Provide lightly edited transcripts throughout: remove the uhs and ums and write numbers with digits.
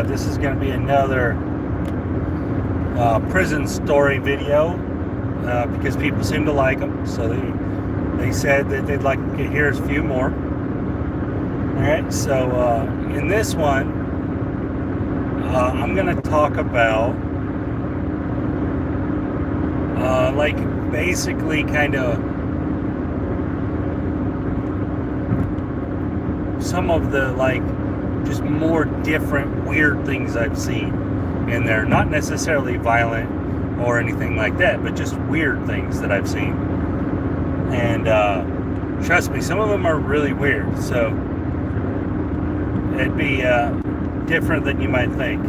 This is going to be another prison story video because people seem to like them. So they said that they'd like to hear a few more. Alright, so in this one, I'm going to talk about like basically kind of some of the like just more different weird things I've seen in there. Not necessarily violent or anything like that, but just weird things that I've seen. And trust me, some of them are really weird. So it'd be different than you might think.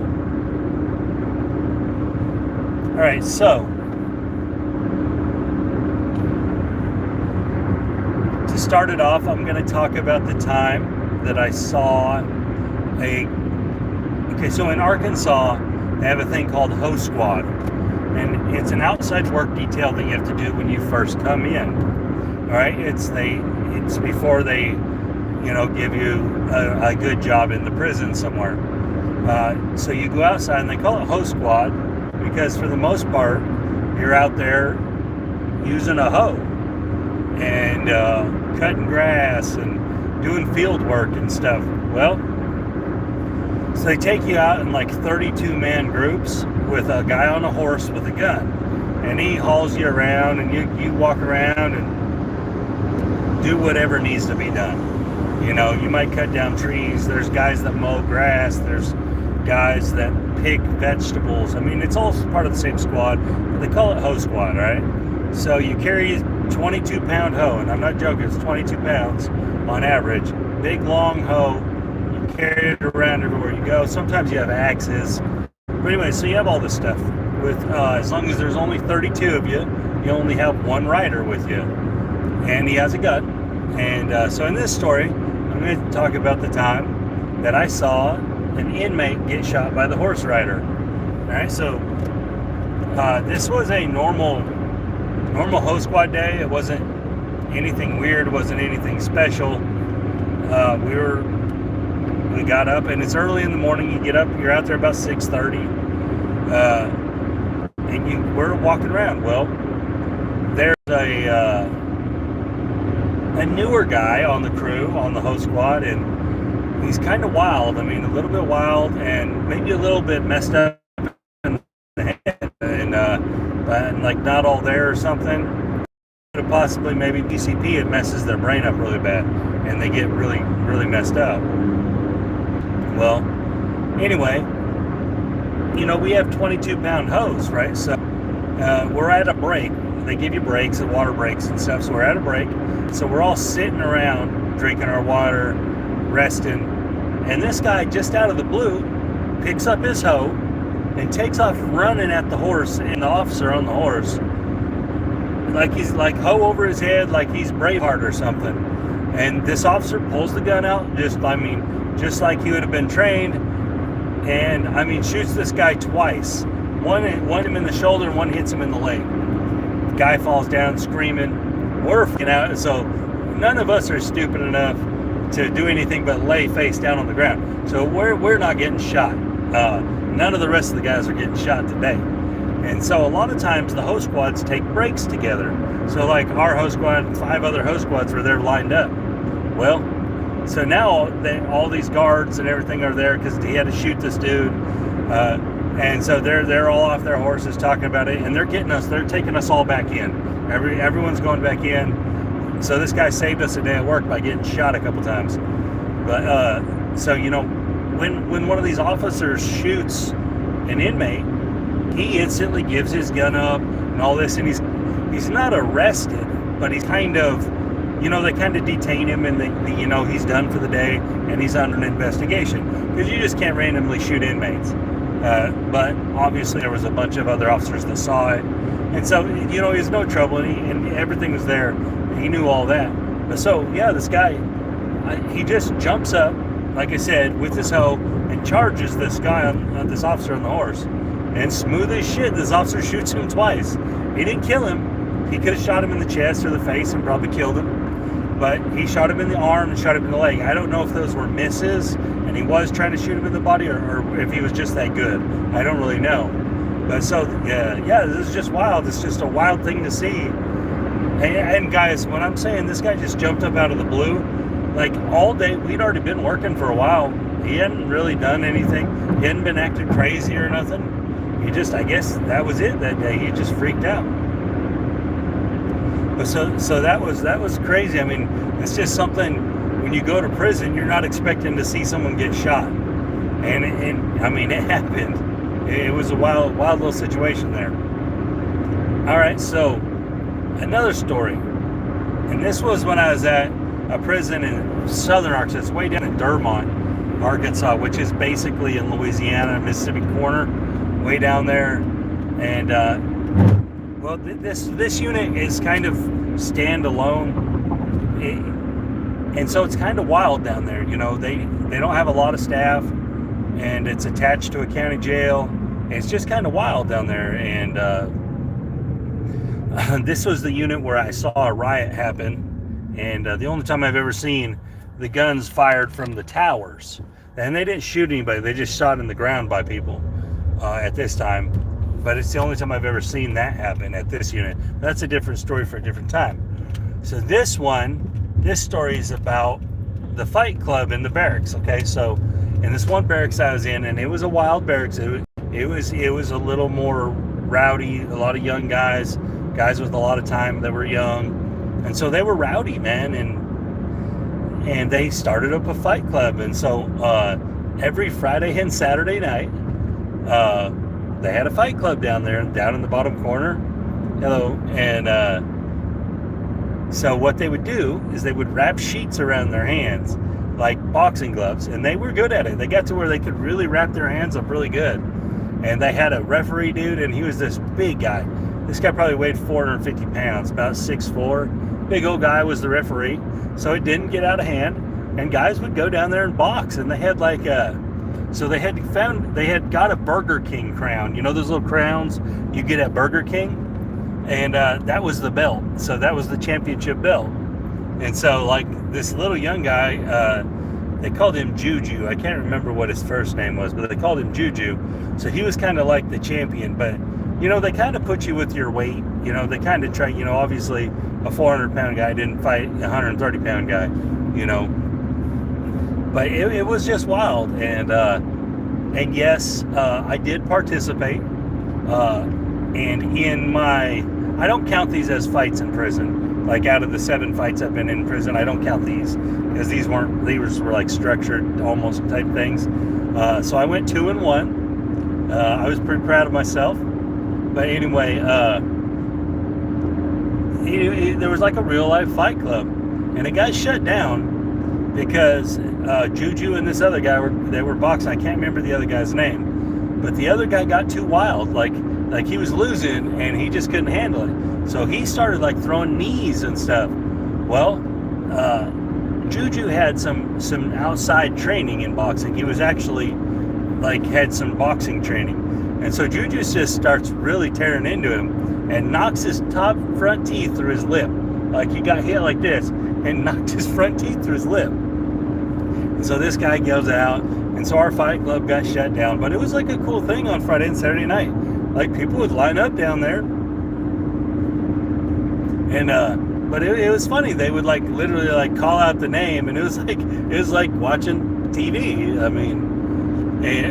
Alright, so to start it off, I'm going to talk about the time that I saw okay, so in Arkansas, they have a thing called Host Squad. And it's an outside work detail that you have to do when you first come in. Alright, it's before they, give you a good job in the prison somewhere. So you go outside, and they call it Host Squad because for the most part, you're out there using a hoe and cutting grass and doing field work and stuff. Well, so they take you out in like 32-man groups with a guy on a horse with a gun, and he hauls you around, and you walk around and do whatever needs to be done. You might cut down trees. There's guys that mow grass. There's guys that pick vegetables. I mean, it's all part of the same squad, but they call it Hoe Squad, right? So you carry a 22-pound hoe, and I'm not joking, it's 22 pounds on average. Big, long hoe. You carry it around everywhere you go. Sometimes you have axes. But anyway, so you have all this stuff. With as long as there's only 32 of you, you only have one rider with you. And he has a gun. And so in this story, I'm going to talk about the time that I saw an inmate get shot by the horse rider. Alright, so this was a normal Host Squad day. It wasn't anything weird, it wasn't anything special. We got up, and it's early in the morning. You get up, you're out there about 6:30, and we're walking around. Well, there's a newer guy on the crew, on the Host Squad, and he's kind of wild. I mean, a little bit wild, and maybe a little bit messed up in the head, and like not all there or something. Possibly maybe PCP, it messes their brain up really bad, and they get really, really messed up. Well, anyway, we have 22-pound hose, right? So we're at a break. They give you breaks and water breaks and stuff. So we're at a break. So we're all sitting around drinking our water, resting. And this guy, just out of the blue, picks up his hoe and takes off running at the horse and the officer on the horse. Like he's like hoe over his head, like he's Braveheart or something. And this officer pulls the gun out, just like he would have been trained, and shoots this guy twice. One him in the shoulder, and one hits him in the leg. The guy falls down screaming. We're freaking out. So none of us are stupid enough to do anything but lay face down on the ground. So we're not getting shot. None of the rest of the guys are getting shot today. And so a lot of times the Host Squads take breaks together. So like our Host Squad and 5 other Host Squads were there lined up. Well, so now all these guards and everything are there because he had to shoot this dude. And so they're all off their horses talking about it, and they're taking us all back in. Everyone's going back in. So this guy saved us a day at work by getting shot a couple times. But so when one of these officers shoots an inmate, he instantly gives his gun up and all this, and he's not arrested, but he's kind of, they kind of detain him, and he's done for the day, and he's under an investigation, because you just can't randomly shoot inmates. But obviously there was a bunch of other officers that saw it, and so he was no trouble, and everything was there. He knew all that. But so yeah, this guy, he just jumps up, like I said, with his hoe, and charges this guy this officer on the horse. And smooth as shit, this officer shoots him twice. He didn't kill him. He could have shot him in the chest or the face and probably killed him. But he shot him in the arm and shot him in the leg. I don't know if those were misses, and he was trying to shoot him in the body, or if he was just that good. I don't really know. But so, yeah, this is just wild. It's just a wild thing to see. And guys, when I'm saying this guy just jumped up out of the blue, like all day, we'd already been working for a while. He hadn't really done anything. He hadn't been acting crazy or nothing. He just, I guess that was it that day. He just freaked out. But so that was crazy. I mean, it's just something, when you go to prison, you're not expecting to see someone get shot. And I mean, it happened. It was a wild little situation there. All right, so another story. And this was when I was at a prison in southern Arkansas. It's way down in Dermont, Arkansas, which is basically in Louisiana, Mississippi corner, way down there. And well, this unit is kind of standalone, and so it's kind of wild down there. You know, they don't have a lot of staff, and it's attached to a county jail. It's just kind of wild down there. And this was the unit where I saw a riot happen, and the only time I've ever seen the guns fired from the towers. And they didn't shoot anybody, they just shot in the ground by people at this time. But it's the only time I've ever seen that happen at this unit. That's a different story for a different time. So this story is about the fight club in the barracks. Okay, so in this one barracks I was in, and it was a wild barracks. It was a little more rowdy, a lot of young guys with a lot of time that were young, and so they were rowdy, man, and they started up a fight club. And so every Friday and Saturday night, they had a fight club down there, down in the bottom corner. Hello. And so what they would do is they would wrap sheets around their hands like boxing gloves, and they were good at it. They got to where they could really wrap their hands up really good. And they had a referee dude, and he was this big guy. This guy probably weighed 450 pounds, about 6'4". Big old guy was the referee, so it didn't get out of hand. And guys would go down there and box, and they had like they had got a Burger King crown. You know those little crowns you get at Burger King? And that was the belt. So that was the championship belt. And so like this little young guy, they called him Juju. I can't remember what his first name was, but they called him Juju. So he was kind of like the champion. But, you know, they kind of put you with your weight. You know, they kind of try, you know, obviously a 400-pound guy didn't fight a 130-pound guy, you know. But it was just wild. And yes, I did participate. And I don't count these as fights in prison. Like out of the 7 fights I've been in prison, I don't count these, because these were like structured almost type things. So I went 2-1. I was pretty proud of myself. But anyway, there was like a real life fight club, and it got shut down because Juju and this other guy were boxing. I can't remember the other guy's name, but the other guy got too wild. Like he was losing, and he just couldn't handle it. So he started like throwing knees and stuff. Well, Juju had some outside training in boxing. He was actually had some boxing training. And so Juju just starts really tearing into him and knocks his top front teeth through his lip. Like he got hit like this and knocked his front teeth through his lip. And so this guy goes out, and so our fight club got shut down. But it was like a cool thing on Friday and Saturday night. Like people would line up down there. And but it was funny. They would literally call out the name, and it was like watching TV. I mean,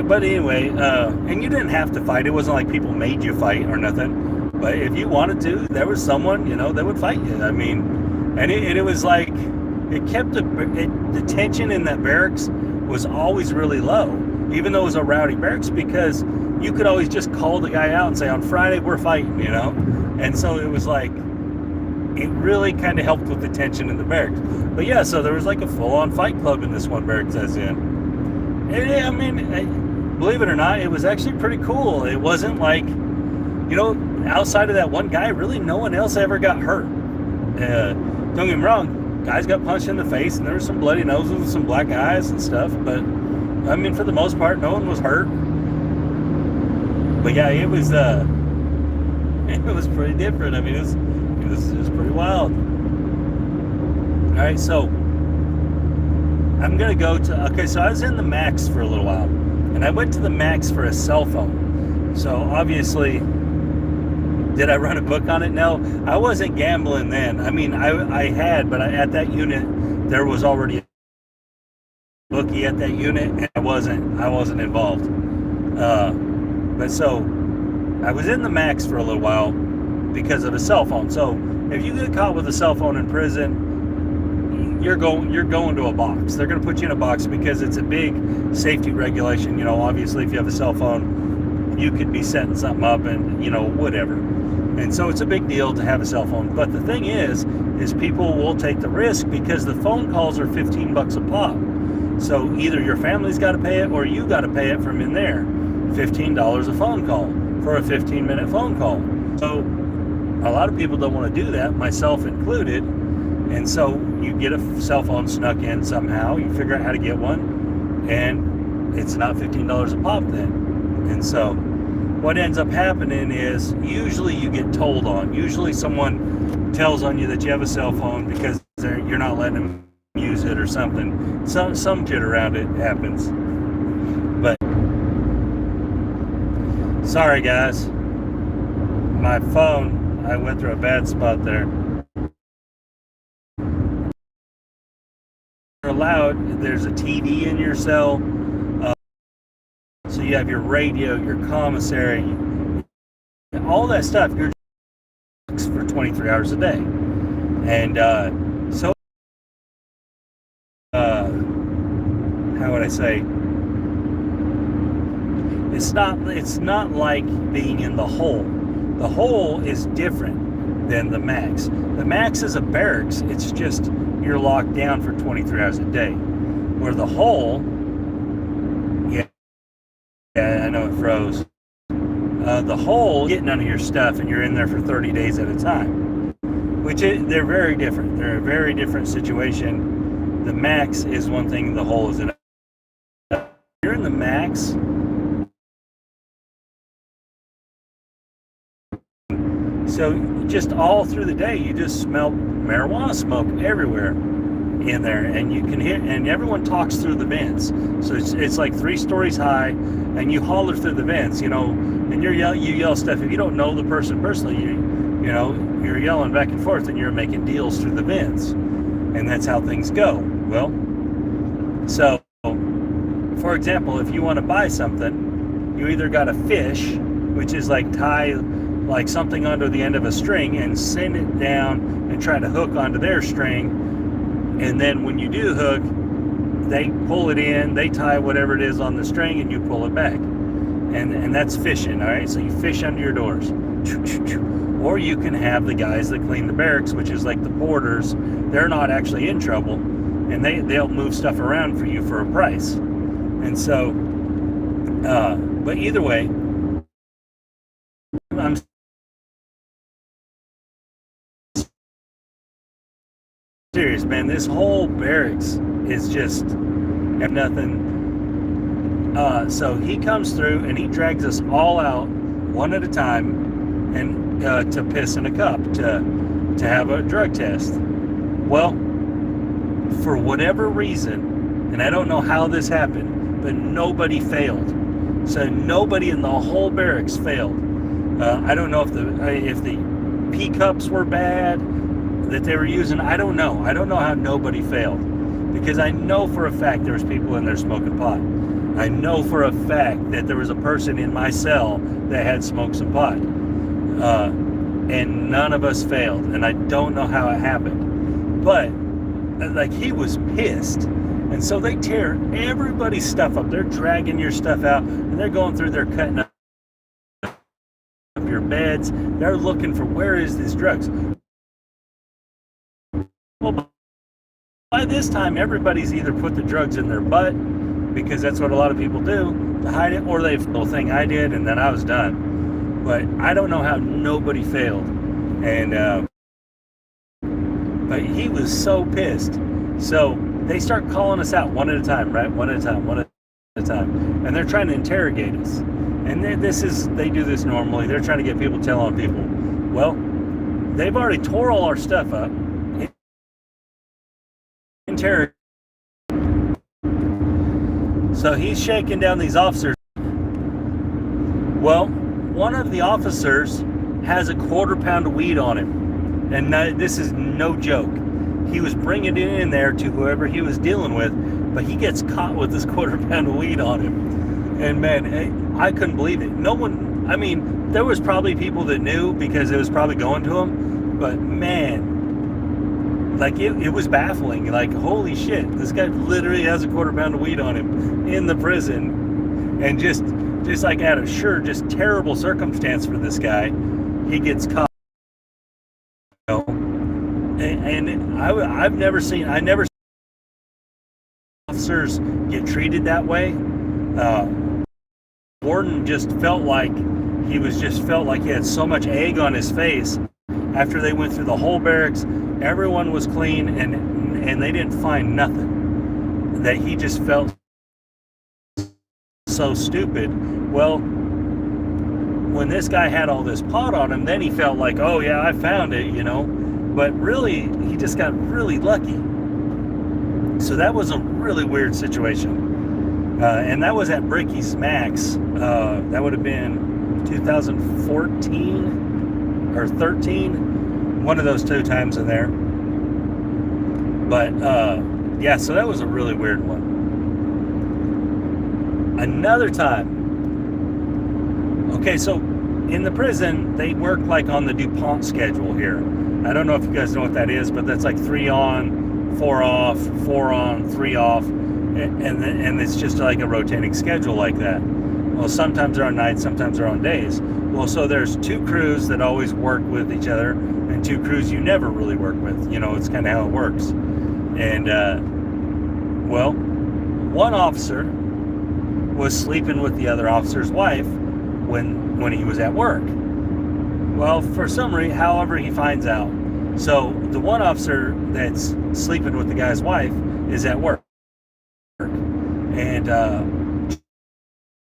but anyway, and you didn't have to fight. It wasn't like people made you fight or nothing. But if you wanted to, there was someone, that would fight you. I mean, and it was like, it kept the tension in that barracks was always really low, even though it was a rowdy barracks, because you could always just call the guy out and say, on Friday we're fighting, And so it was like, it really kind of helped with the tension in the barracks. But yeah, so there was like a full-on fight club in this one barracks I was in. I mean, believe it or not, it was actually pretty cool. It wasn't like, outside of that one guy, really no one else ever got hurt. Don't get me wrong, guys got punched in the face, and there were some bloody noses and some black eyes and stuff, but I mean, for the most part, no one was hurt. But yeah, it was pretty different. I mean, it was pretty wild. All right, so I'm going to go to, okay, so I was in the Max for a little while, and I went to the Max for a cell phone. So obviously, did I run a book on it? No, I wasn't gambling then. I mean, I had, but at that unit, there was already a bookie at that unit, and I wasn't involved. But so I was in the Max for a little while because of a cell phone. So if you get caught with a cell phone in prison, you're going to a box. They're going to put you in a box because it's a big safety regulation. You know, obviously, if you have a cell phone, you could be setting something up and, you know, whatever. And so it's a big deal to have a cell phone. But the thing is people will take the risk because the phone calls are $15 a pop. So either your family's got to pay it or you got to pay it from in there. $15 a phone call for a 15-minute phone call. So a lot of people don't want to do that, myself included. And so you get a cell phone snuck in somehow, you figure out how to get one, and it's not $15 a pop then. And so what ends up happening is usually you get told on. Usually someone tells on you that you have a cell phone because you're not letting them use it or something. Some shit around it happens. But sorry guys, my phone, I went through a bad spot there. Allowed, there's a TV in your cell, so you have your radio, your commissary, all that stuff. You're for 23 hours a day, and so how would I say? It's not like being in the hole. The hole is different than the Max. The Max is a barracks. It's just you're locked down for 23 hours a day. Where the hole, yeah, I know it froze. The hole, you get none of your stuff, and you're in there for 30 days at a time. They're very different. They're a very different situation. The Max is one thing. The hole is another. You're in the Max. So just all through the day, you just smell marijuana smoke everywhere in there, and you can hear, and everyone talks through the vents. So it's like 3 stories high, and you holler through the vents, you know, and you yell stuff. If you don't know the person personally, you know, you're yelling back and forth, and you're making deals through the vents, and that's how things go. Well, so for example, if you want to buy something, you either got to fish, which is like tie like something under the end of a string and send it down and try to hook onto their string, and then when you do hook, they pull it in, they tie whatever it is on the string, and you pull it back, and that's fishing. All right, so you fish under your doors. Or you can have the guys that clean the barracks, which is like the porters. They're not actually in trouble, and they'll move stuff around for you for a price. And so but either way, I'm serious, man. This whole barracks is just nothing. So he comes through and he drags us all out one at a time, and to piss in a cup to have a drug test. Well, for whatever reason, and I don't know how this happened, but nobody failed. So nobody in the whole barracks failed. I don't know if the pee cups were bad that they were using. I don't know how nobody failed, because I know for a fact there was people in there smoking pot. I know for a fact that there was a person in my cell that had smoked some pot, and none of us failed, and I don't know how it happened, but like he was pissed, and so they tear everybody's stuff up. They're dragging your stuff out, and they're going through, they're cutting up your beds. They're looking for, where is these drugs? Well, by this time, everybody's either put the drugs in their butt, because that's what a lot of people do to hide it, or they the little thing I did, and then I was done. But I don't know how nobody failed, and but he was so pissed. So they start calling us out one at a time, right? One at a time, and they're trying to interrogate us. And they do this normally. They're trying to get people telling people. Well, they've already tore all our stuff up. Interrogate. So he's shaking down these officers. Well, one of the officers has a 1/4 pound of weed on him. And this is no joke. He was bringing it in there to whoever he was dealing with, but he gets caught with this 1/4 pound of weed on him. And man, I couldn't believe it. No one, I mean, there was probably people that knew because it was probably going to him, but man, like it was baffling. Like, holy shit, this guy literally has a 1/4 pound of weed on him in the prison. And just like out of just terrible circumstance for this guy, he gets caught. You know? And I've never seen officers get treated that way. Warden just felt like he had so much egg on his face after they went through the whole barracks. Everyone was clean and they didn't find nothing. That he just felt so stupid. Well, when this guy had all this pot on him, then he felt like, oh yeah, I found it, you know. But really, he just got really lucky. So that was a really weird situation. And that was at Bricky's Max. That would have been 2014 or 13. One of those 2 times in there. But, yeah, so that was a really weird one. Another time. Okay, so in the prison, they work like on the DuPont schedule here. I don't know if you guys know what that is, but that's like 3 on, 4 off, 4 on, 3 off, and it's just like a rotating schedule like that. Well, sometimes they're on nights, sometimes they're on days. Well, so there's 2 crews that always work with each other, and 2 crews you never really work with. You know, it's kind of how it works. And well, one officer was sleeping with the other officer's wife when he was at work. Well, for some reason, however he finds out. So the one officer that's sleeping with the guy's wife is at work. And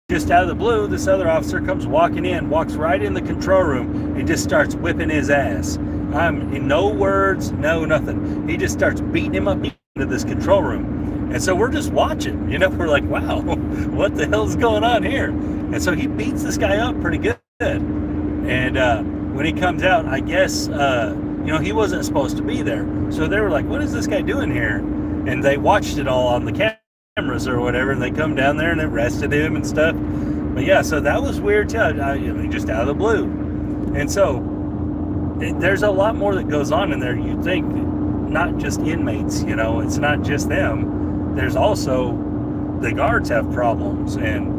just out of the blue, this other officer comes walks right in the control room and just starts whipping his ass. I'm in no words, no nothing. He just starts beating him up into this control room. And so we're just watching, you know, we're like, wow, what the hell's going on here? And so he beats this guy up pretty good. And when he comes out, I guess, you know, he wasn't supposed to be there. So they were like, what is this guy doing here? And they watched it all on the cameras or whatever, and they come down there and arrested him and stuff. But yeah, so that was weird too. I mean, just out of the blue. And so there's a lot more that goes on in there. You'd think not just inmates, you know, it's not just them. There's also the guards have problems, and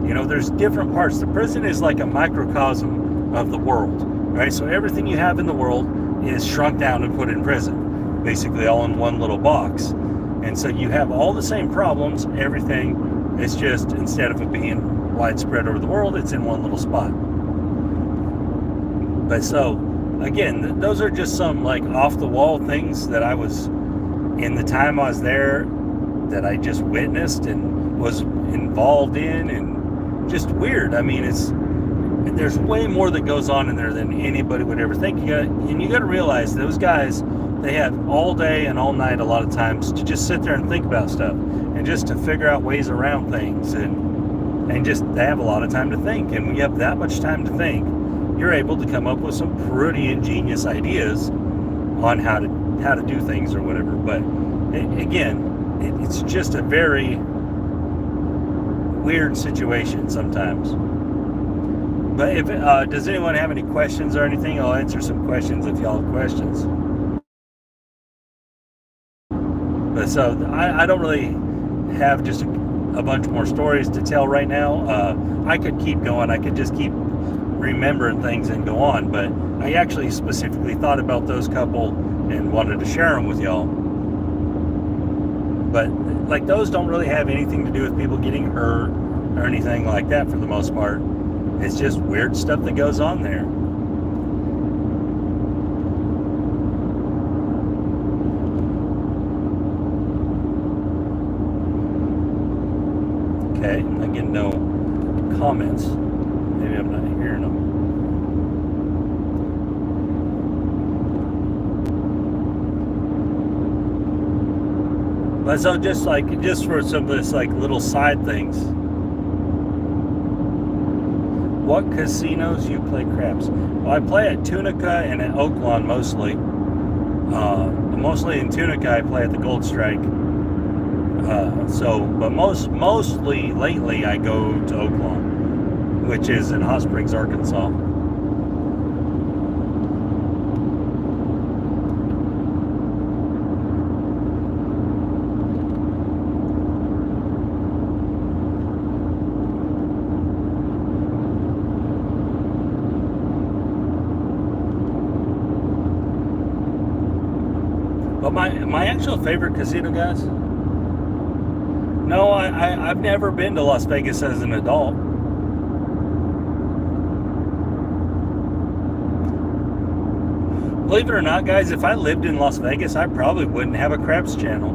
you know, there's different parts. The prison is like a microcosm of the world, right? So everything you have in the world is shrunk down and put in prison, basically all in one little box. And so you have all the same problems, everything. It's just, instead of it being widespread over the world, it's in one little spot. But so, again, those are just some like off-the-wall things that I was, in the time I was there, that I just witnessed and was involved in, and just weird. I mean, there's way more that goes on in there than anybody would ever think. And you got to realize those guys, they have all day and all night a lot of times to just sit there and think about stuff, and just to figure out ways around things, and just they have a lot of time to think. And when you have that much time to think, you're able to come up with some pretty ingenious ideas on how to do things or whatever. But again, it's just a very weird situation sometimes. But if does anyone have any questions or anything? I'll answer some questions if y'all have questions. But so I don't really have just a bunch more stories to tell right now. I could keep going. I could just keep remembering things and go on. But I actually specifically thought about those couple and wanted to share them with y'all. But like, those don't really have anything to do with people getting hurt or anything like that for the most part. It's just weird stuff that goes on there. Okay, I get no comments. Maybe I'm not hearing them. But so just for some of this like little side things. What casinos you play craps? Well, I play at Tunica and at Oaklawn mostly. Mostly in Tunica, I play at the Gold Strike. But mostly lately, I go to Oaklawn, which is in Hot Springs, Arkansas. But my actual favorite casino, guys. No, I've never been to Las Vegas as an adult. Believe it or not, guys, if I lived in Las Vegas, I probably wouldn't have a craps channel,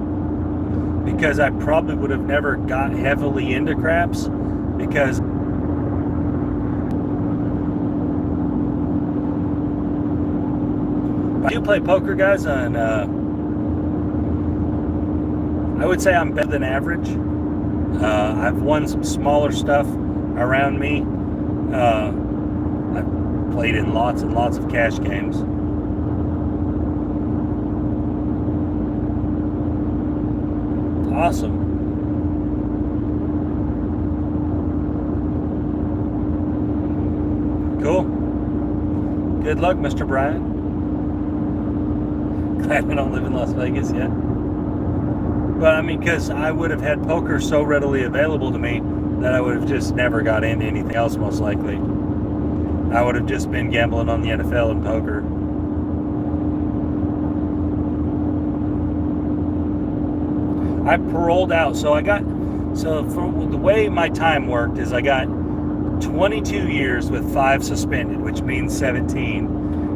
because I probably would have never got heavily into craps, because I do play poker, guys, and I would say I'm better than average. I've won some smaller stuff around me. I've played in lots and lots of cash games. Awesome. Cool. Good luck, Mr. Brian. Glad I don't live in Las Vegas yet. But I mean, because I would have had poker so readily available to me that I would have just never got into anything else, most likely. I would have just been gambling on the NFL and poker. I paroled out, so for the way my time worked is I got 22 years with 5 suspended, which means 17.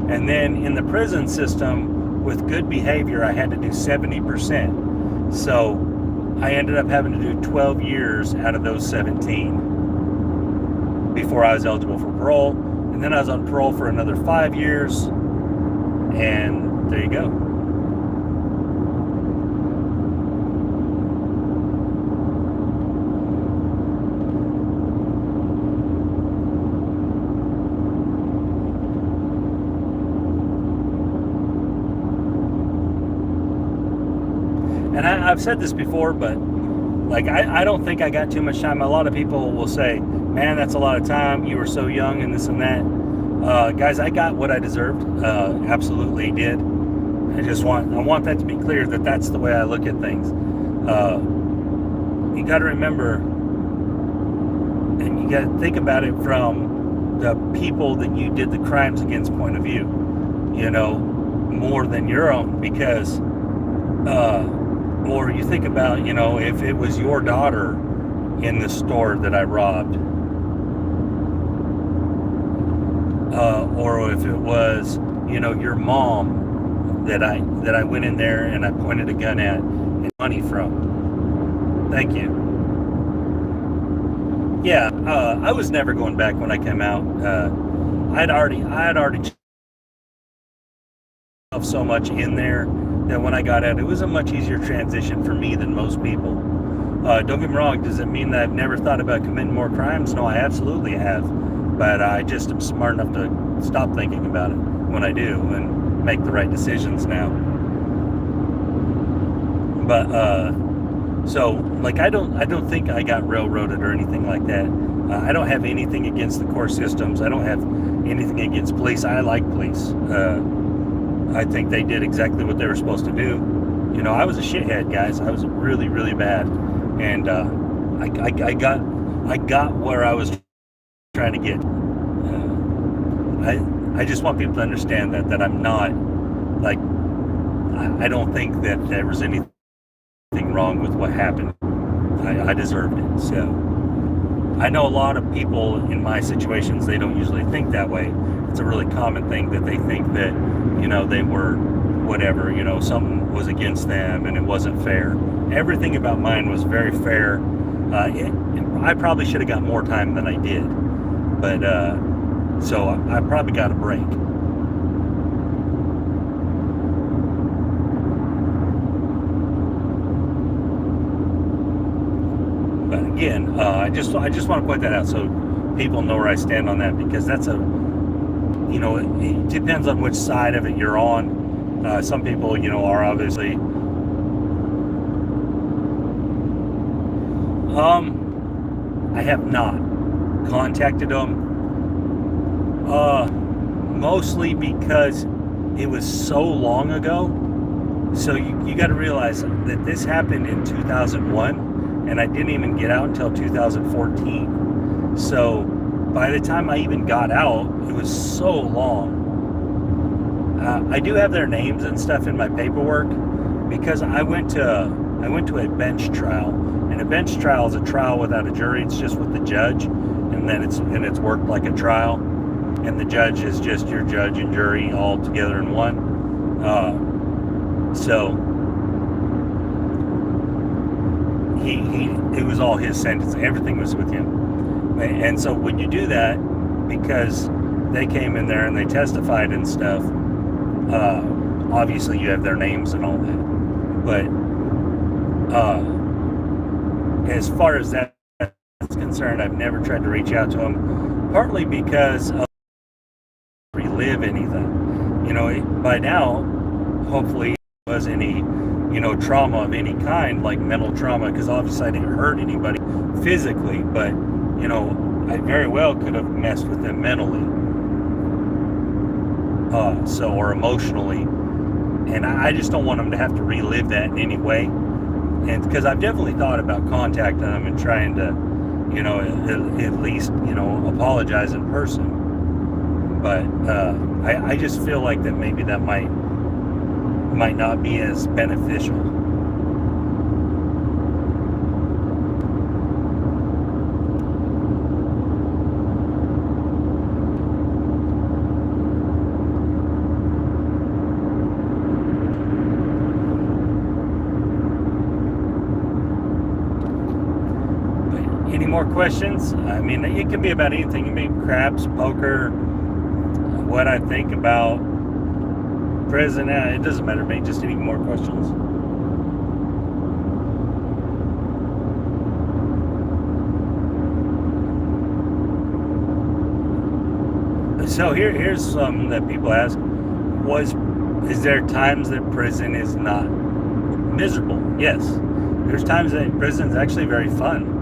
And then in the prison system, with good behavior, I had to do 70%. So I ended up having to do 12 years out of those 17 before I was eligible for parole. And then I was on parole for another 5 years. And there you go. And I've said this before, but like I don't think I got too much time. A lot of people will say, man, that's a lot of time. You were so young and this and that. Guys, I got what I deserved. Absolutely did. I want that to be clear, that that's the way I look at things. You got to remember, and you got to think about it from the people that you did the crimes against point of view, more than your own, because or you think about, if it was your daughter in the store that I robbed, or if it was, your mom that I went in there and I pointed a gun at and money from. Thank you. Yeah, I was never going back when I came out. I had already so much in there that when I got out, it was a much easier transition for me than most people. Don't get me wrong, does it mean that I've never thought about committing more crimes? No, I absolutely have. But I just am smart enough to stop thinking about it when I do and make the right decisions now. But so like I don't think I got railroaded or anything like that. I don't have anything against the court systems. I don't have anything against police. I like police. I think they did exactly what they were supposed to do. I was a shithead, guys. I was really, really bad, and I got where I was trying to get. I just want people to understand that I'm not like, I don't think that there was anything wrong with what happened. I deserved it. So I know a lot of people in my situations, they don't usually think that way. It's a really common thing that they think that, they were whatever, something was against them and it wasn't fair. Everything about mine was very fair. I probably should have got more time than I did, but so I probably got a break. again, I just want to point that out so people know where I stand on that, because that's it depends on which side of it you're on. Some people, are obviously I have not contacted them, mostly because it was so long ago. So you got to realize that this happened in 2001, and I didn't even get out until 2014. So by the time I even got out, it was so long. I do have their names and stuff in my paperwork, because I went to a bench trial, and a bench trial is a trial without a jury. It's just with the judge, and then it's worked like a trial, and the judge is just your judge and jury all together in one. So it was all his sentence. Everything was with him. And so when you do that, because they came in there and they testified and stuff, obviously you have their names and all that. But as far as that's concerned, I've never tried to reach out to them, partly because of relive anything. By now, hopefully, was any trauma of any kind, like mental trauma, because obviously I didn't hurt anybody physically, but I very well could have messed with them mentally, or emotionally, and I just don't want them to have to relive that in any way. And because I've definitely thought about contacting them and trying to at least apologize in person, but I just feel like that maybe that might not be as beneficial. But any more questions? I mean, it can be about anything. It can be craps, poker, what I think about prison. It doesn't matter to me. Just any more questions. So here's something that people ask: is there times that prison is not miserable? Yes, there's times that prison is actually very fun.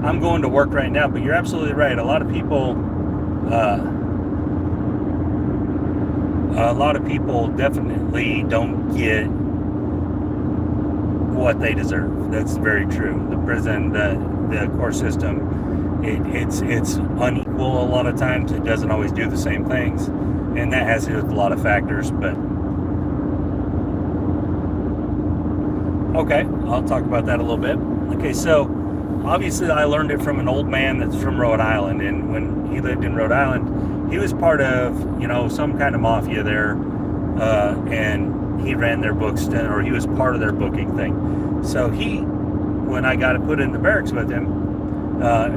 I'm going to work right now, but you're absolutely right. A lot of people definitely don't get what they deserve. That's very true. The prison, the court system, it's unequal a lot of times. It doesn't always do the same things, and that has to do with a lot of factors. But okay, I'll talk about that a little bit. Okay, so obviously I learned it from an old man that's from Rhode Island, and when he lived in Rhode Island, he was part of some kind of mafia there, and he ran their books, or he was part of their booking thing. So when I got put in the barracks with him,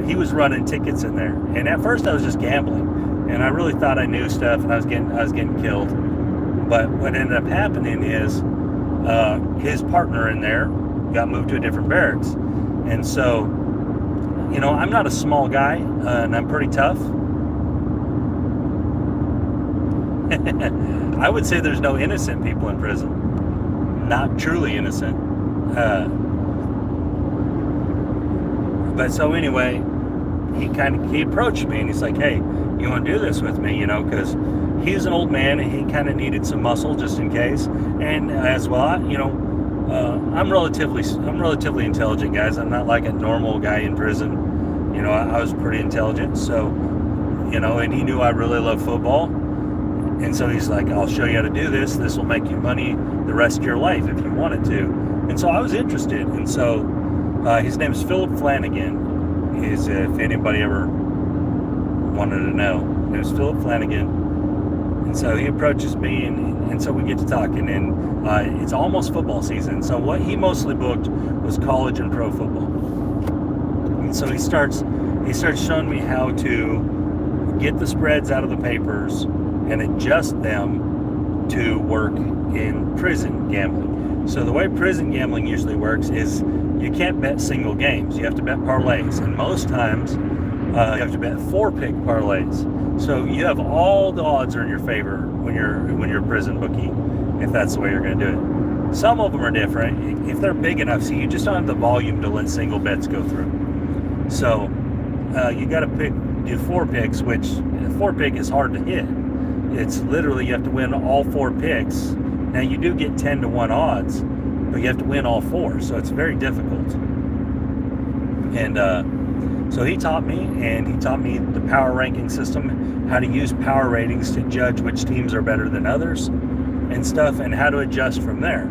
he was running tickets in there, and at first I was just gambling, and I really thought I knew stuff, and I was getting killed. But what ended up happening is his partner in there got moved to a different barracks. And so, I'm not a small guy, and I'm pretty tough. I would say there's no innocent people in prison. Not truly innocent. But so anyway, he approached me, and he's like, hey, you want to do this with me? Because he's an old man, and he kind of needed some muscle just in case. And as well, I'm relatively intelligent, guys. I'm not like a normal guy in prison. I was pretty intelligent. So, and he knew I really love football. And so he's like, I'll show you how to do this. This will make you money the rest of your life if you wanted to. And so I was interested. And so his name is Philip Flanagan. If anybody ever wanted to know, it was Philip Flanagan. And so he approaches me, and so we get to talking, and it's almost football season. So what he mostly booked was college and pro football. And so he starts showing me how to get the spreads out of the papers and adjust them to work in prison gambling. So the way prison gambling usually works is you can't bet single games. You have to bet parlays, and most times you have to bet 4-pick parlays. So you have all the odds are in your favor when you're a prison bookie, if that's the way you're going to do it. Some of them are different. If they're big enough, so you just don't have the volume to let single bets go through. So you got to do 4 picks, which 4-pick is hard to hit. It's literally you have to win all 4 picks. Now you do get 10-1 odds, but you have to win all 4, so it's very difficult. And so he taught me the power ranking system, how to use power ratings to judge which teams are better than others and stuff, and how to adjust from there.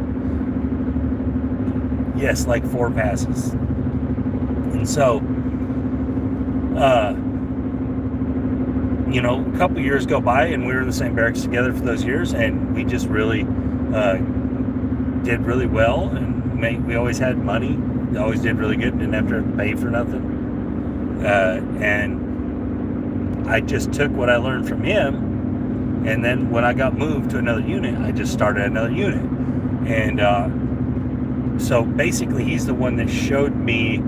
Yes, like 4 passes. And so, a couple years go by, and we were in the same barracks together for those years, and we just really did really well, and we always had money. We always did really good, didn't have to pay for nothing. And I just took what I learned from him, and then when I got moved to another unit, I just started another unit. And so basically he's the one that showed me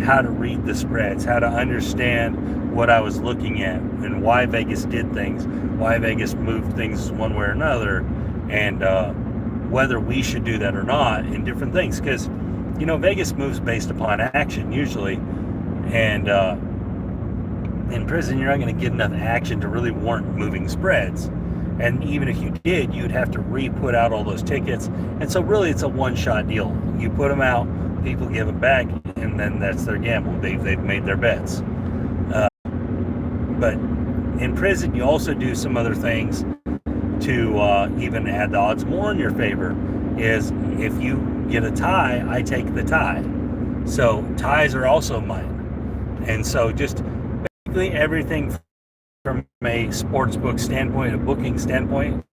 how to read the spreads, how to understand what I was looking at, and why Vegas did things, why Vegas moved things one way or another, and whether we should do that or not, and different things. Because Vegas moves based upon action usually, and in prison you're not going to get enough action to really warrant moving spreads. And even if you did, you'd have to re-put out all those tickets. And so really it's a one-shot deal. You put them out, people give them back, and then that's their gamble. They've made their bets. But in prison, you also do some other things to even add the odds more in your favor. Is if you get a tie, I take the tie. So ties are also mine. And so just basically everything from a sports book standpoint, a booking standpoint,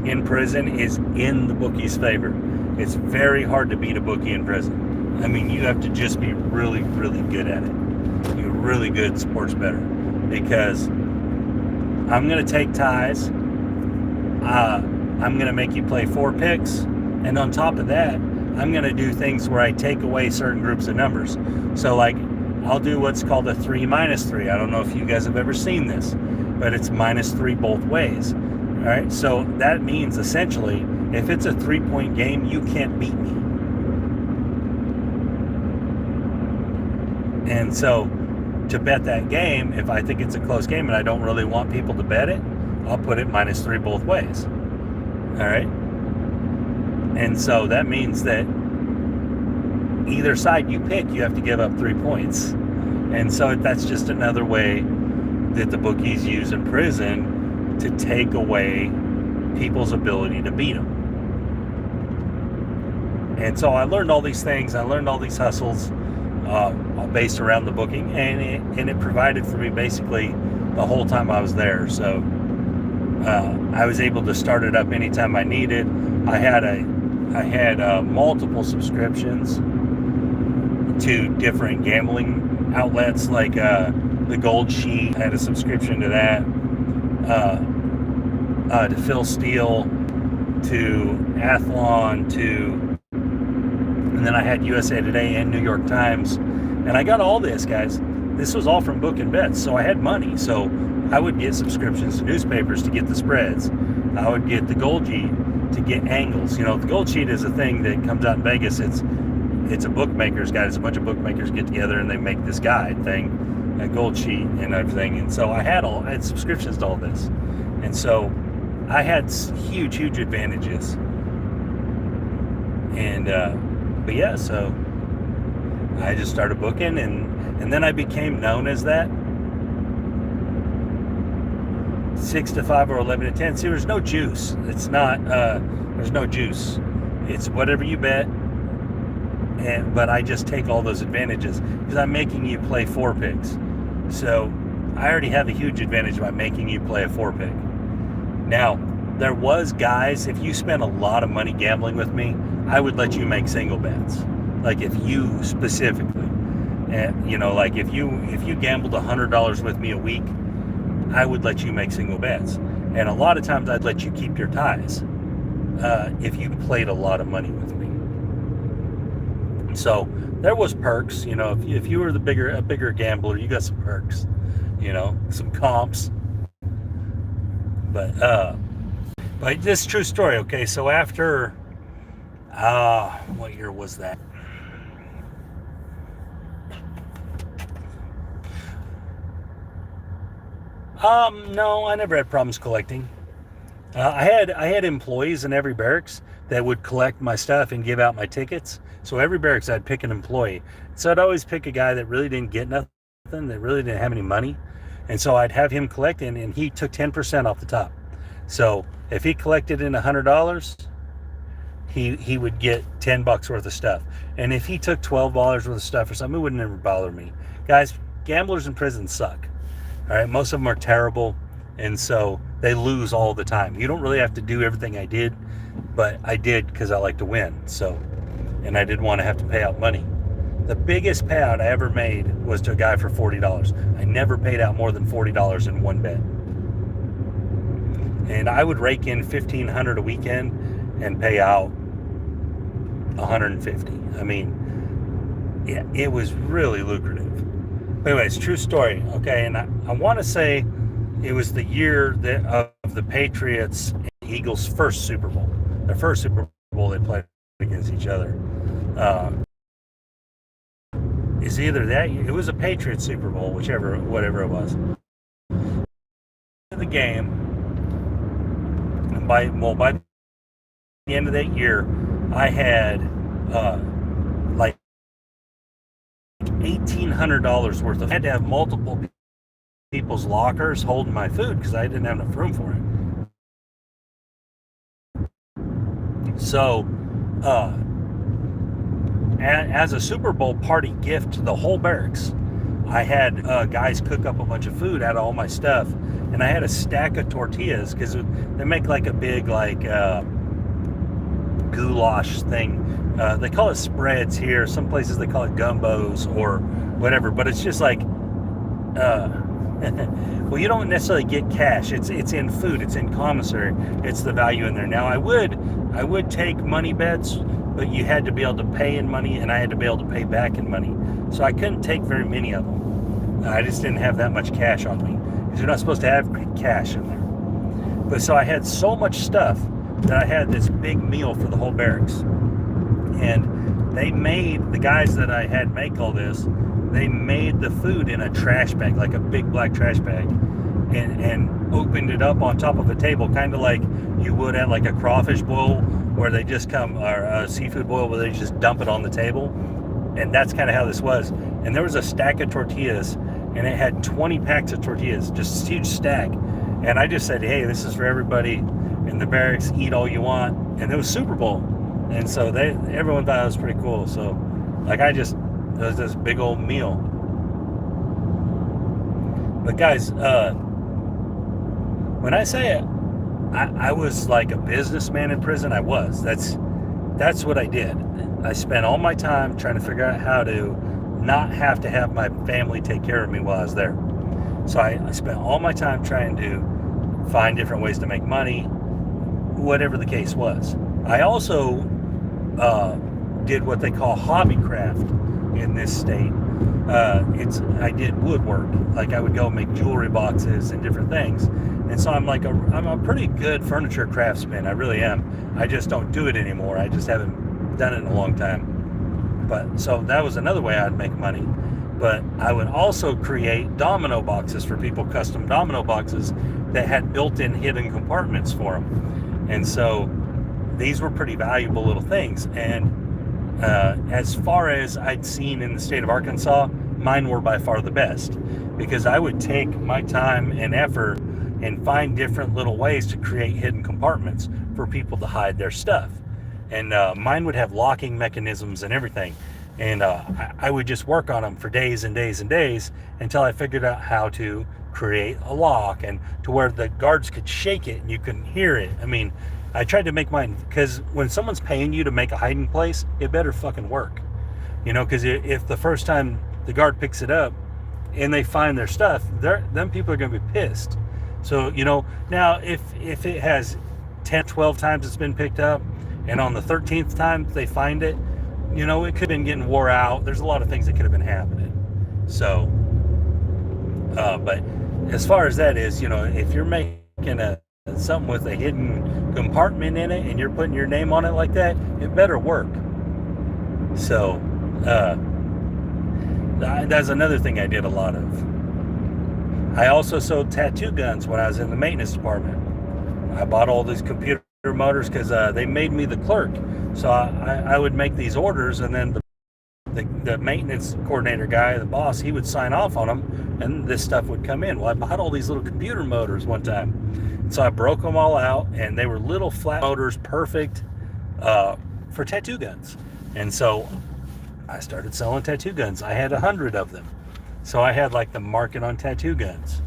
in prison is in the bookie's favor. It's very hard to beat a bookie in prison. I mean, you have to just be really, really good at it. You're a really good sports bettor, because I'm going to take ties. I'm going to make you play 4 picks. And on top of that, I'm going to do things where I take away certain groups of numbers. So like, I'll do what's called a 3-3. I don't know if you guys have ever seen this, but it's -3 both ways. All right. So that means essentially, if it's a 3-point game, you can't beat me. And so to bet that game, if I think it's a close game and I don't really want people to bet it, I'll put it -3 both ways. All right. And so that means that either side you pick, you have to give up 3 points. And so that's just another way that the bookies use in prison to take away people's ability to beat them. And so I learned all these things. I learned all these hustles based around the booking, and it provided for me basically the whole time I was there. So I was able to start it up anytime I needed. I had multiple subscriptions to different gambling outlets, like the Gold Sheet. I had a subscription to that, to Phil Steele, to Athlon, and then I had USA Today and New York Times. And I got all this, guys. This was all from Book and Bets, so I had money. So I would get subscriptions to newspapers to get the spreads. I would get the Gold Sheet to get angles. The Gold Sheet is a thing that comes out in Vegas. It's a bookmaker's guide. It's a bunch of bookmakers get together and they make this guide thing, a Gold Sheet and everything. And so I had subscriptions to all this. And so I had huge advantages. And but yeah, so I just started booking, and then I became known as that 6-5 or 11-10. See, there's no juice. It's not. There's no juice. It's whatever you bet. But I just take all those advantages because I'm making you play 4 picks. So I already have a huge advantage by making you play a 4-pick. Now, there was guys, if you spent a lot of money gambling with me, I would let you make single bets. Like if you specifically, like if you gambled $100 with me a week, I would let you make single bets. And a lot of times I'd let you keep your ties. if you played a lot of money with me. So there was perks, if you were a bigger gambler, you got some perks, some comps. But this is a true story. Okay, so after what year was that? No, I never had problems collecting. I had employees in every barracks that would collect my stuff and give out my tickets. So every barracks I'd pick an employee. So I'd always pick a guy that really didn't get nothing, that really didn't have any money. And so I'd have him collect in, and he took 10% off the top. So if he collected in $100, he would get $10 worth of stuff. And if he took $12 worth of stuff or something, it would never bother me. Guys, gamblers in prison suck. All right, most of them are terrible, and so they lose all the time. You don't really have to do everything I did, but I did because I like to win. So, and I didn't want to have to pay out money. The biggest payout I ever made was to a guy for $40. I never paid out more than $40 in one bet. And I would rake in $1,500 a weekend and pay out $150. I mean, yeah, it was really lucrative. But anyways, true story. Okay, and I want to say it was the year of the Patriots and Eagles' first Super Bowl. Their first Super Bowl they played against each other. Is either that year, it was a Patriots Super Bowl, whatever it was. The game, and by the end of that year, I had like $1,800 worth of. I had to have multiple people's lockers holding my food because I didn't have enough room for it. So, as a Super Bowl party gift to the whole barracks, I had guys cook up a bunch of food out of all my stuff, and I had a stack of tortillas because they make like a big goulash thing. They call it spreads here. Some places they call it gumbos or whatever, but it's just like well, you don't necessarily get cash. It's in food. It's in commissary. It's the value in there. Now I would take money bets, but you had to be able to pay in money, and I had to be able to pay back in money. So I couldn't take very many of them. I just didn't have that much cash on me because you're not supposed to have cash in there. But so I had so much stuff that I had this big meal for the whole barracks. And they made, the guys that I had make all this, they made the food in a trash bag, like a big black trash bag, and opened it up on top of a table, kind of like you would at like a crawfish boil where they just come, or a seafood boil where they just dump it on the table. And that's kind of how this was. And there was a stack of tortillas, and it had 20 packs of tortillas, just a huge stack. And I just said, hey, this is for everybody in the barracks, eat all you want. And it was Super Bowl. And so everyone thought it was pretty cool. So like it was this big old meal. But guys, when I say it, I was like a businessman in prison. I was. That's what I did. I spent all my time trying to figure out how to not have to have my family take care of me while I was there. So I spent all my time trying to find different ways to make money, whatever the case was. I also did what they call hobby craft in this state. I did woodwork. Like I would go make jewelry boxes and different things. And so I'm a pretty good furniture craftsman. I really am. I just don't do it anymore. I just haven't done it in a long time. But so that was another way I'd make money. But I would also create domino boxes for people, custom domino boxes that had built-in hidden compartments for them. And so these were pretty valuable little things. And as far as I'd seen in the state of Arkansas, mine were by far the best, because I would take my time and effort and find different little ways to create hidden compartments for people to hide their stuff. And mine would have locking mechanisms and everything. And I would just work on them for days and days and days until I figured out how to create a lock, and to where the guards could shake it and you couldn't hear it. I mean, I tried to make mine, because when someone's paying you to make a hiding place, it better fucking work. Because if the first time the guard picks it up and they find their stuff, them people are going to be pissed. So, now if it has 10, 12 times it's been picked up, and on the 13th time they find it, it could have been getting wore out. There's a lot of things that could have been happening. So, but as far as that is, if you're making something with a hidden compartment in it and you're putting your name on it like that, it better work. So, that's another thing I did a lot of. I also sold tattoo guns when I was in the maintenance department. I bought all these computer motors because they made me the clerk. So I would make these orders, and then the maintenance coordinator guy, the boss, he would sign off on them, and this stuff would come in. Well, I bought all these little computer motors one time. So I broke them all out, and they were little flat motors, perfect for tattoo guns. And so I started selling tattoo guns. I had 100 of them. So I had like the market on tattoo guns.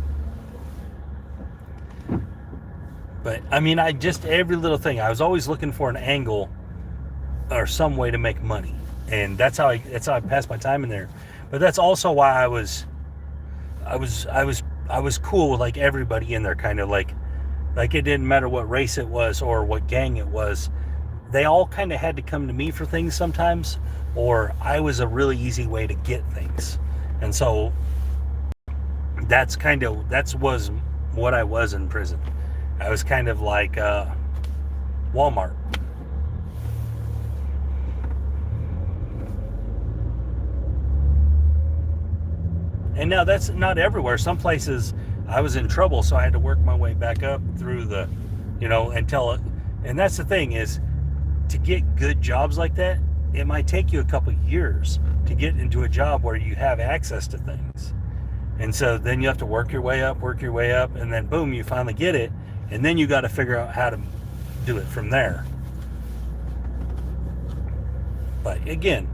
But I mean, every little thing, I was always looking for an angle or some way to make money. And that's how I passed my time in there. But that's also why I was cool with like everybody in there, kind of like it didn't matter what race it was or what gang it was. They all kind of had to come to me for things sometimes, or I was a really easy way to get things. And so that was what I was in prison. I was kind of like Walmart. And now that's not everywhere. Some places I was in trouble, so I had to work my way back up through the, until it. And that's the thing is, to get good jobs like that, it might take you a couple years to get into a job where you have access to things. And so then you have to work your way up, and then boom, you finally get it. And then you got to figure out how to do it from there. But again,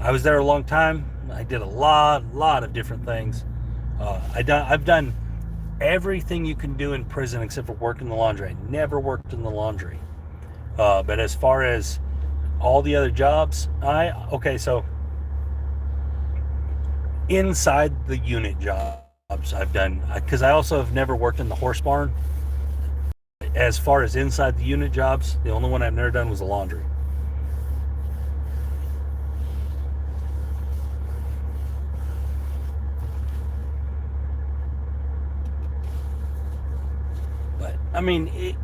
I was there a long time. I did a lot of different things. I've done everything you can do in prison except for work in the laundry. I never worked in the laundry. But as far as all the other jobs, so inside the unit jobs I've done, because I also have never worked in the horse barn. As far as inside the unit jobs, the only one I've never done was the laundry. But I mean,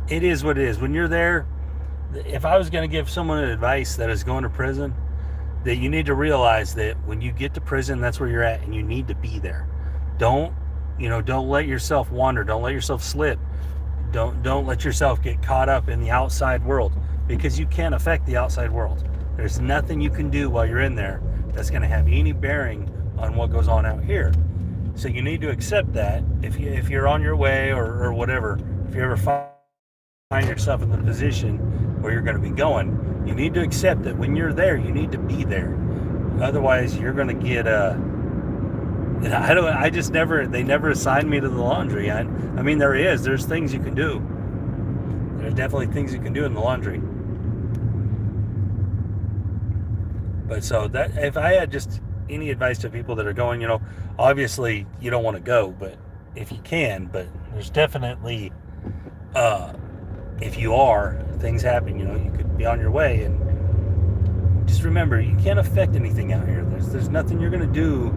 it is what it is. When you're there, if I was going to give someone advice that is going to prison, that you need to realize that when you get to prison, that's where you're at, and you need to be there. Don't let yourself wander. Don't let yourself slip. Don't let yourself get caught up in the outside world, because you can't affect the outside world. There's nothing you can do while you're in there that's going to have any bearing on what goes on out here. So you need to accept that if you're on your way or whatever, if you ever find yourself in the position where you're going to be going, you need to accept that when you're there, you need to be there. Otherwise, you're going to get they never assigned me to the laundry. I mean, there's things you can do. There's definitely things you can do in the laundry. But so that, if I had just any advice to people that are going, obviously you don't want to go, but if you can, but there's definitely, if you are, things happen, you could be on your way, and just remember, you can't affect anything out here. There's nothing you're going to do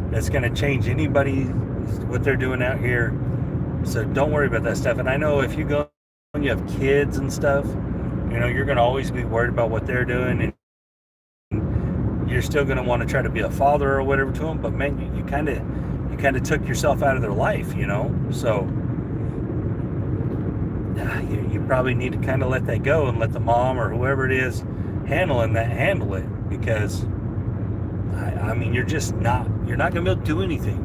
that's going to change anybody, what they're doing out here. So don't worry about that stuff. And I know if you go and you have kids and stuff, you're going to always be worried about what they're doing, and you're still going to want to try to be a father or whatever to them. But man, you kind of took yourself out of their life, so you probably need to kind of let that go and let the mom or whoever it is handle it, because I mean, you're not going to be able to do anything.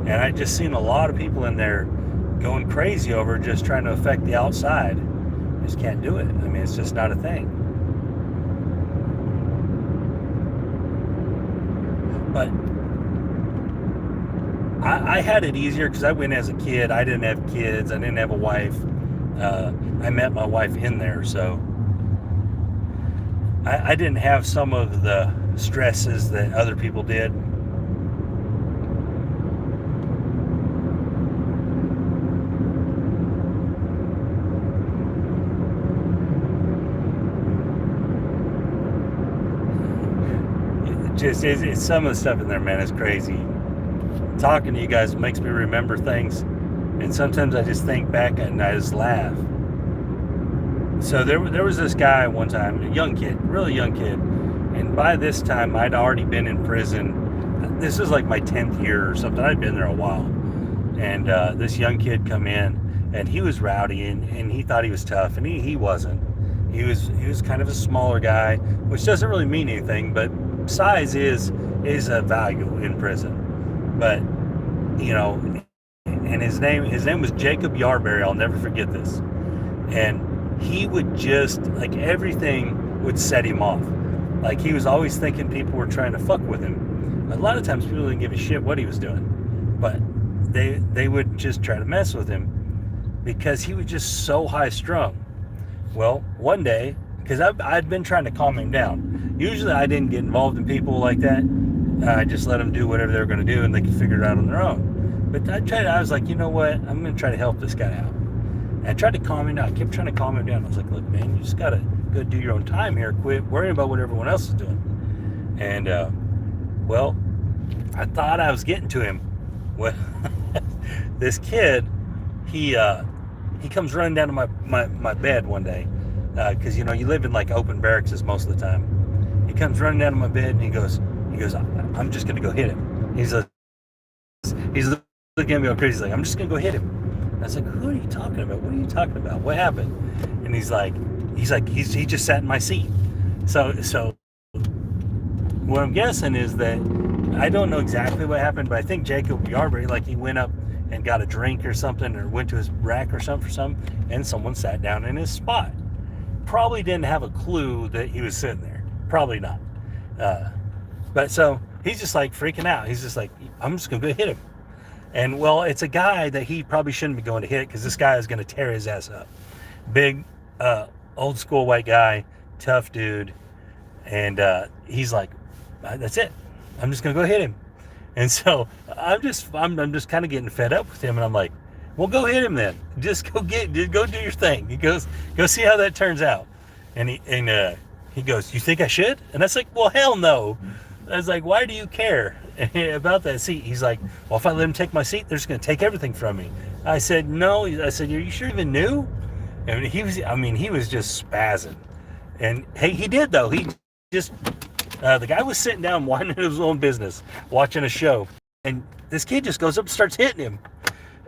And I just seen a lot of people in there going crazy over just trying to affect the outside. Just can't do it. I mean, it's just not a thing. But I had it easier because I went as a kid. I didn't have kids. I didn't have a wife. I met my wife in there, so I didn't have some of the stresses that other people did. it's some of the stuff in there, man, is crazy. Talking to you guys makes me remember things, and sometimes I just think back and I just laugh. So there was this guy one time, a young kid, really young kid, and by this time I'd already been in prison. This was like my 10th year or something. I'd been there a while, and this young kid come in, and he was rowdy, and he thought he was tough, and he wasn't. He was kind of a smaller guy, which doesn't really mean anything, but size is a value in prison. But and his name was Jacob Yarberry. I'll never forget this. And he would just, like, everything would set him off. Like, he was always thinking people were trying to fuck with him. A lot of times people didn't give a shit what he was doing, but they would just try to mess with him because he was just so high strung. Well, one day, because I'd been trying to calm him down. Usually I didn't get involved in people like that. I just let them do whatever they were going to do, and they could figure it out on their own. But I was like, you know what? I'm going to try to help this guy out. And I tried to calm him down. I kept trying to calm him down. I was like, look, man, you just got to go do your own time here. Quit worrying about what everyone else is doing. And, well, I thought I was getting to him. Well, this kid, he comes running down to my bed one day. Because, you live in, like, open barracks most of the time. He comes running down to my bed, and he goes, I'm just going to go hit him. He's looking at me all crazy. He's like, I'm just going to go hit him. I was like, who are you talking about? What are you talking about? What happened? And he just sat in my seat. So what I'm guessing is that I don't know exactly what happened, but I think Jacob Yarberry, like, he went up and got a drink or something, or went to his rack or something, and someone sat down in his spot. Probably didn't have a clue that he was sitting there. Probably not. But so he's just like freaking out. He's just like, I'm just going to go hit him. And, well, it's a guy that he probably shouldn't be going to hit, because this guy is going to tear his ass up. Big, old school white guy, tough dude. And he's like, that's it. I'm just going to go hit him. And so I'm just kind of getting fed up with him. And I'm like, well, go hit him then. Just go do your thing. He goes, go see how that turns out. And he goes, you think I should? And I was like, well, hell no. I was like, why do you care about that seat? He's like, well, if I let him take my seat, they're just going to take everything from me. I said, no. I said, are you sure you even knew? And he was just spazzing. And hey, he did, though. He just, the guy was sitting down minding his own business, watching a show. And this kid just goes up and starts hitting him.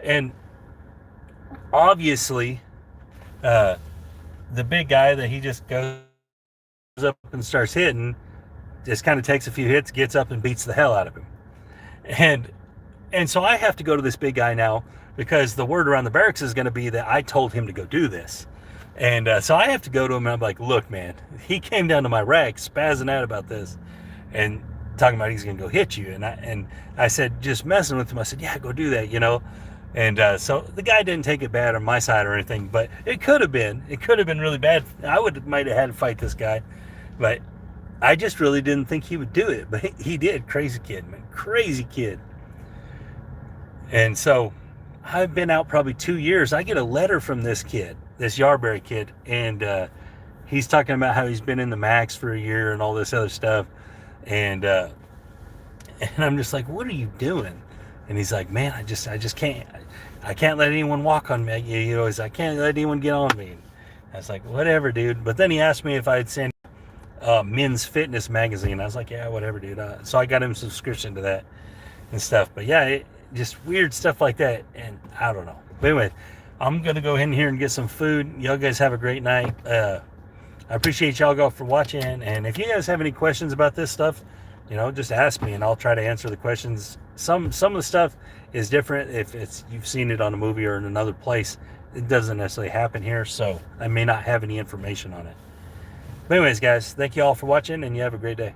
And obviously, the big guy that he just goes up and starts hitting just kind of takes a few hits, gets up and beats the hell out of him. And so I have to go to this big guy now, because the word around the barracks is going to be that I told him to go do this. And so I have to go to him, and I'm like, look, man, he came down to my rack spazzing out about this and talking about he's going to go hit you. And I said, just messing with him, I said, yeah, go do that, And so the guy didn't take it bad on my side or anything, but it could have been really bad. I might have had to fight this guy, but I just really didn't think he would do it, but he did. Crazy kid, man. Crazy kid. And so I've been out probably 2 years. I get a letter from this kid, this Yarberry kid, and he's talking about how he's been in the max for a year and all this other stuff. And I'm just like, what are you doing? And he's like, man, I just can't. I can't let anyone walk on me. I can't let anyone get on me. And I was like, whatever, dude. But then he asked me if I'd send Men's Fitness magazine. I was like, yeah, whatever, dude. So I got him a subscription to that and stuff. But yeah, just weird stuff like that. And I don't know. But anyway, I'm going to go in here and get some food. Y'all guys have a great night. I appreciate y'all for watching. And if you guys have any questions about this stuff, just ask me and I'll try to answer the questions. Some of the stuff is different if you've seen it on a movie or in another place. It doesn't necessarily happen here, so I may not have any information on it. But anyways, guys, thank you all for watching, and you have a great day.